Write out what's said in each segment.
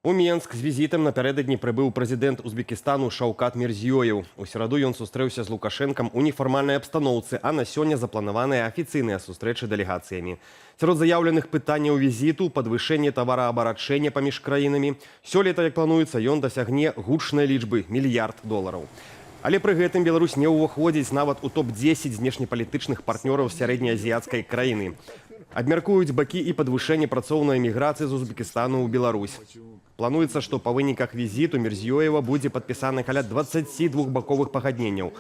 У Менск з візітам напярэдадні прыбыў прэзідэнт Узбекістану Шаўкат Мірзіёеў. У сераду ён сустрэўся з Лукашэнкам у нефармальнай абстаноўцы, а на сёння запланаваныя афіцыйныя сустрэчы дэлегацыямі. Сярод заяўленых пытанняў візіту падвышэнне тавараабарачэння паміж краінамі. Сёлета, як плануецца, ён дасягне гучнай лічбы – $1 мільярд. Але пры гэтым Беларусь не ўваходзіць нават у топ-10 знешнепалітычных партнёраў сярэднеазіяцкай краіны. Абмяркуюць бакі і падвышэнне працоўнай міграцыі з Узбекістану ў Беларусь. Плануецца, што па выніках візіту Мірзіёева будзе падпісана каля 22 баковых пагадненняў.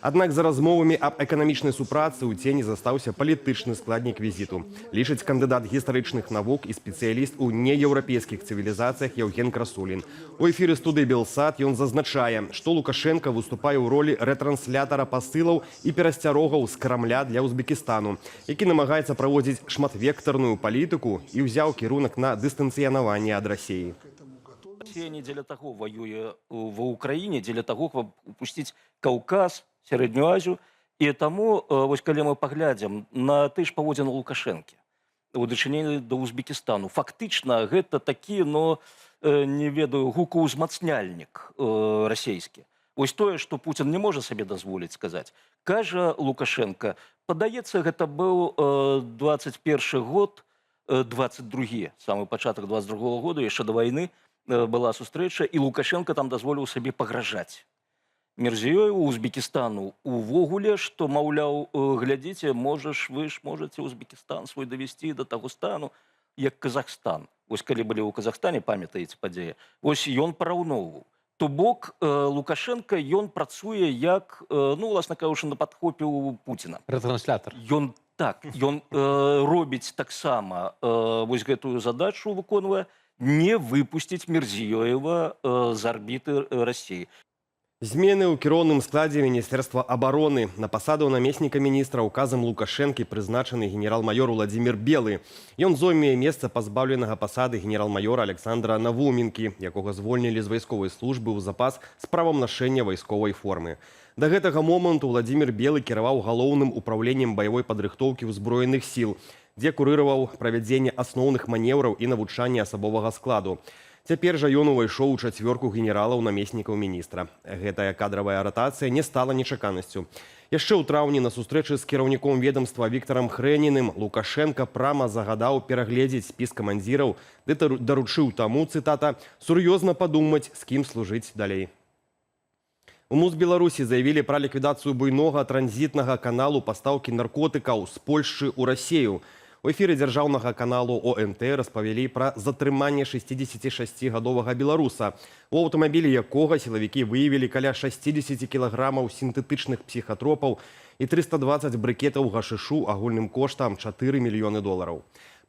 Аднак за размовамі аб эканамічнай супрацы ў цені застаўся палітычны складнік візіту. Лічыць кандыдат гістарычных навук і спецыяліст у нееўрапейскіх цывілізацыях Яўген Красулін. У эфіры студыі «Белсат» ён зазначае, што Лукашенка выступае ў ролі рэтранслятара пасылаў і перасцярогаў з Крамля для Узбекістану, які намагаецца праводзіць шматвектарную палітыку і ўзяў кірунак на дыстанцыянаванне ад Расіі. Россия не дзеля таго воюе ва Украіне, дзеля таго, каб упусціць Каўказ, Сярэднюю Азію. І таму, вось калі мы паглядзім на тыя ж паводзіны Лукашэнкі у дачыненні да Узбекістану, фактычна гэта такі, не ведаю, гукаўзмацняльнік расійскі. Вось тое, што Пуцін не можа сабе дазволіць сказаць. Кажа Лукашенка, падаецца, гэта быў 21 год, 22, самы пачатак 22 года, яшчэ да вайны была сустрэча, і Лукашенка там дазволіў сабе пагражаць Мірзіёеву, Узбекістану увогуле, што, маўляў, глядзіце, вы ж можаце Узбекістан свой давесці да таго стану, як Казахстан. Вось калі былі ў Казахстане, памятаеце падзеі, вось ён параўноўваў. То бок Лукашенка, ён працуе як, уласна кажучы, на падхопе ў Пуціна. Ретранслятор. Ён робіць таксама вось гэтую задачу, выконвае, не выпусціць Мірзіёева з арбіты Расіі. Змены ў кіроўным складзе Міністэрства абароны. На пасаду намесніка міністра указам Лукашэнкі прызначаны генерал-майор Уладзімір Белы. Ён зойме месца пазбаўленага пасады генерал-майора Александра Навуменкі, якога звольнілі з вайсковай службы ў запас з правам нашэння вайсковай формы. Да гэтага моманту Уладзімір Белы кіраваў галоўным управленнем баявой падрыхтоўкі ўзброеных сіл, дзе курыраваў правядзенне асноўных манеўраў і навучанне асабовага складу. Цяпер жа ён увайшоў у чацвёрку генералаў намеснікаў міністра. Гэтая кадравая ратацыя не стала нечаканасцю. Яшчэ ў траўні на сустрэчы з кіраўніком ведомства Віктарам Хрэніным Лукашенка прама загадаў перагледзець спіс камандзіраў, ды даручыў таму, цытата, «сур'ёзна падумаць, з кім служыць далей». У МУЗ Беларусі заявілі пра ліквідацыю буйнога транзітнага каналу пастаўкі наркотыкаў з Польшчы ў Расею. У эфіры дзяржаўнага каналу ОНТ распавялі пра затрыманне 66-гадовага беларуса, у аўтамабілі якога сілавікі выявілі каля 60 кілаграмаў сінтэтычных псіхатропаў і 320 брыкетаў гашышу агульным коштам $4 мільёны.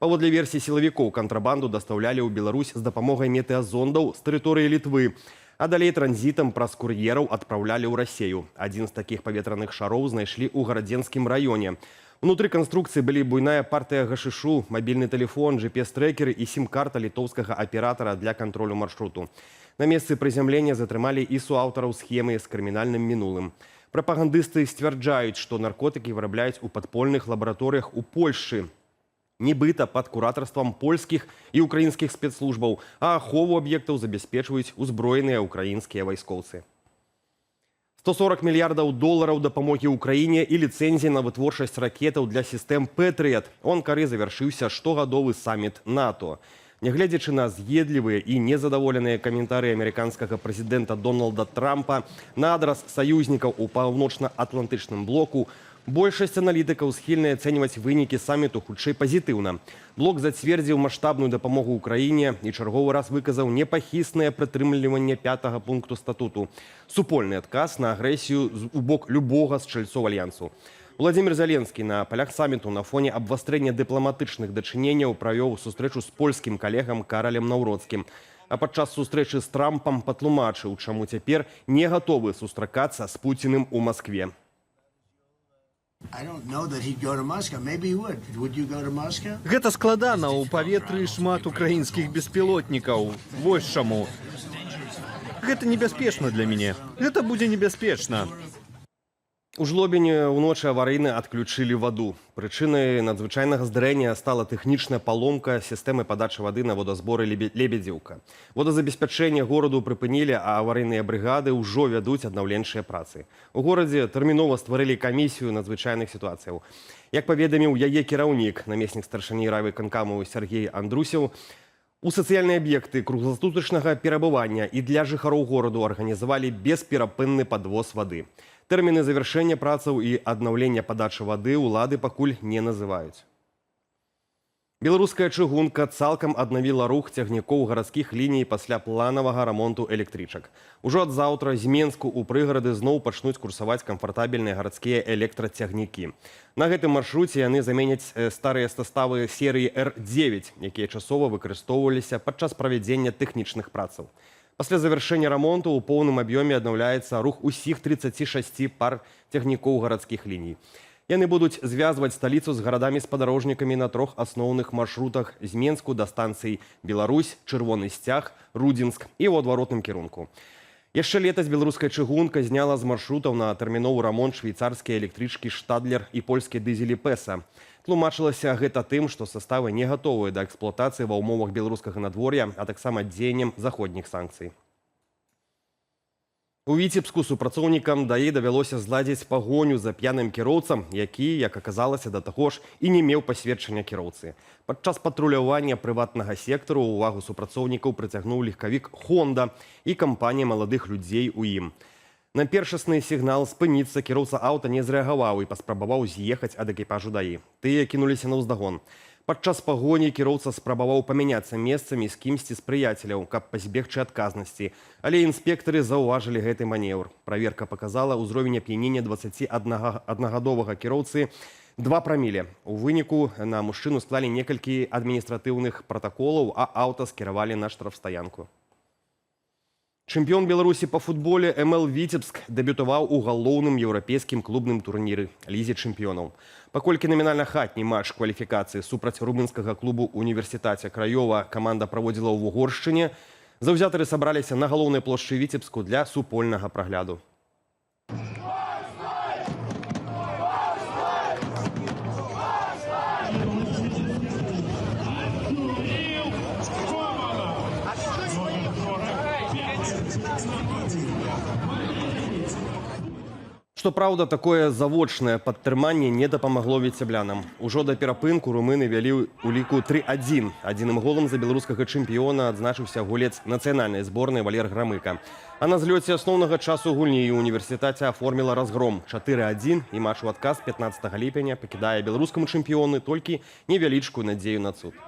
Паводле версій сілавікоў, кантрабанду дастаўлялі ў Беларусь з дапамогай метэазондаў з тэрыторыі Літвы, а далей транзітам праз кур'ераў адпраўлялі ў Расею. Адзін з такіх паветраных шароў знайшлі ў Гарадзенскім раёне. Унутры канструкцыі былі буйная партыя гашышу, мабільны тэлефон, GPS-трекеры і сім-карта літоўскага аператара для кантролю маршруту. На месцы прызямлення затрымалі і суаўтараў схемы з крымінальным мінулым. Прапагандысты сцвярджаюць, што наркотыкі вырабляюць у падпольных лабараторыях у Польшчы, нібыта пад куратарствам польскіх і украінскіх спецслужбаў, а ахову аб'ектаў забяспечваюць узброеныя украінскія вайскоўцы. $140 мільярдаў дапамогі ўкраіне і ліцэнзіі на вытворчасць ракетаў для сістэм «Пэтрыят». У Анкары завяршыўся штогадовы саміт НАТО. Нягледзячы на з'едлівыя і незадаволеныя каментары амерыканскага прэзідэнта Дональда Трампа на адрас саюзнікаў у паўночна-атлантычным блоку, большасць аналітыкаў схільная ацэньваць вынікі саміту хутчэй пазітыўна. Блок зацвердзіў маштабную дапамогу ўкраіне і чарговы раз выказаў непахіснае прытрымліванне 5-го пункту статуту. Супольны адказ на агрэсію у бок любога з чальцоў альянсу. Владзімір Зеленскі на палях саміту на фоне абвастрэння дыпламатычных дачыненняў правёў сустрэчу з польскім калегам Каралем Наўроцкім. А падчас сустрэчы з Трампам патлумачыў, чаму цяпер не гатовы сустракацца з Пуціным у Маскве. Гэта складана, у паветры шмат украінскіх беспілотнікаў. Вось чаму. Гэта небяспечна для мяне. Гэта будзе небяспечна. У Жлобине уночы аварыйна адключылі ваду. Прычынай надзвычайнага здарэння стала тэхнічная паломка сістэмы падачы вады на водазборы Лебедзіўка. Водазабеспячэнне гораду прыпынілі, а аварыйныя брыгады ўжо вядуць аднаўленчыя працы. У горадзе тэрмінова стварылі камісію надзвычайных сітуацыяў. Як паведаміў яе кіраўнік, намеснік старшыні райвыканкаму Сергей Андрусеў, у сацыяльныя аб'екты кругласутачнага перабывання і для жыхароў гораду арганізавалі бесперапынны падвоз вады. Тэрміны завяршэння працаў і аднаўлення падачы вады ўлады пакуль не называюць. Беларуская чыгунка цалкам аднавіла рух цягнікоў гарадскіх ліній пасля планавага рамонту электрычак. Ужо ад заўтра з Менску ў прыгарады зноў пачнуць курсаваць камфартабельныя гарадскія электрацягнікі. На гэтым маршруце яны заменяць старыя саставы серыі R9, якія часова выкарыстоўваліся падчас правядзення тэхнічных працаў. Пасля завяршэння рамонту ў поўным аб'ёме аднаўляецца рух усіх 36 пар цягнікоў гарадскіх ліній. Яны будуць звязваць сталіцу з гарадамі-спадарожнікамі на 3 асноўных маршрутах з Менску да станцый Беларусь, Чырвоны Сцяг, Рудзінск і ў адваротным кірунку. Яшчэ летась беларуская чыгунка зняла з маршрутаў на тэрміновы рамонт швейцарскія электрычкі «Штадлер» і польскія дызелі «Песа». Тлумачылася гэта тым, што саставы не гатовыя да эксплуатацыі ва ўмовах беларускага надвор'я, а таксама дзеяннем заходніх санкцый. У Віцебску супрацоўнікам ДАІ давялося зладзіць пагоню за п'яным кіроўцам, які, як аказалася, да таго ж і не меў пасведчання кіроўцы. Падчас патрулявання прыватнага сектару ўвагу супрацоўнікаў прыцягнуў легкавік «Хонда» і кампанія маладых людзей у ім. На першасны сігнал спыніцца кіроўца аўта не зрэагаваў і паспрабаваў з'ехаць ад экіпажу ДАІ. Тыя кінуліся наўздагон. Падчас пагоні кіроўца спрабаваў памяняцца месцамі з кімсьці з прыяцеляў, каб пазбегчы адказнасці. Але інспектары заўважылі гэты манеўр. Праверка паказала ўзровень ап'янення 21гадовага кіроўцы 2 праміле. У выніку на мужчыну склалі некалькі адміністратыўных пратаколаў, а аўта скіравалі на штрафстаянку. Чэмпіён Беларусі па футболе МЛ Віцебск дэбютаваў у галоўным еўрапейскім клубным турніры Лізе чэмпіёнаў. Паколькі намінальна хатні матч кваліфікацыі супраць румынскага клубу «Універсітаце Краёва» каманда праводзіла ў Угоршчыне, заўзятары сабраліся на галоўнай плошчы Віцебску для супольнага прагляду. Што праўда, такое завочнае падтрыманне не дапамагло віцеблянам. Ужо да перапынку румыны вялі ў ліку 3-1. Адзіным голам за беларускага чэмпіёна адзначыўся гулец нацыянальнай зборнай Валер Грамыка. А на злёце асноўнага часу гульні ў універсітэце аформіла разгром 4-1 і матч у адказ 15 ліпеня пакідае беларускаму чэмпіёну толькі невялічкую надзею на цуд.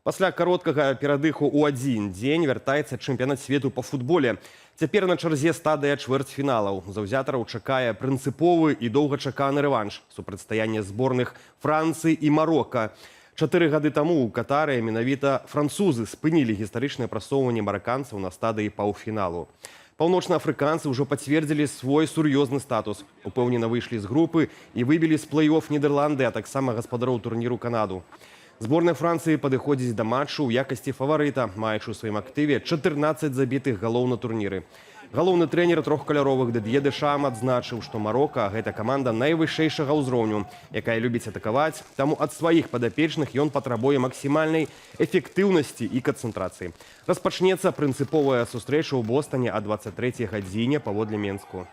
Пасля кароткага перадыху ў адзін дзень вяртаецца чэмпіянат свету па футболе. Цяпер на чарзе стадыя чвэрцьфіналаў. Заўзятараў чакае прынцыповы і доўгачаканы рэванш супрацьстаяння зборных Францыі і Марока. 4 гады таму ў Катары менавіта французы спынілі гістарычнае прасоўванне мараканцаў на стадыі паўфіналу. Паўночнаафрыканцы ўжо пацвердзілі свой сур'ёзны статус. Упэўнена выйшлі з групы і выбілі з плэй-оф Нідерланды, а таксама гаспадароў турніру Канаду. Зборная Францыі падыходзіць да матчу ў якасці фаварыта, маючы ў сваім актыве 14 забітых галоў на турніры. Галоўны трэнер трохкаляровых Дід'е Дэшам адзначыў, што Марока – гэта каманда найвышэйшага ўзроўню, якая любіць атакаваць, таму ад сваіх падапечных ён патрабуе максімальнай эфектыўнасці і канцэнтрацыі. Распачнецца прынцыповая сустрэча ў Бостане о 23 гадзіне паводле Менску.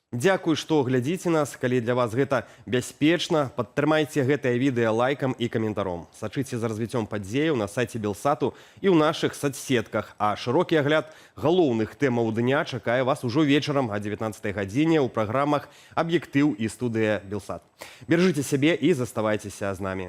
Дзякуй, што глядзіце нас. Калі для вас гэта бяспечна, падтрымайце гэтае відэа лайкам і каментаром. Сачыце за развіццём падзеяў на сайце Белсату і ў нашых соцсетках. А шырокі агляд галоўных тэмаў дня чакае вас ужо вечарам о 19 гадзіне ў праграмах «Аб'ектыў» і студыя Белсат. Бережыце сябе і заставайцеся з намі.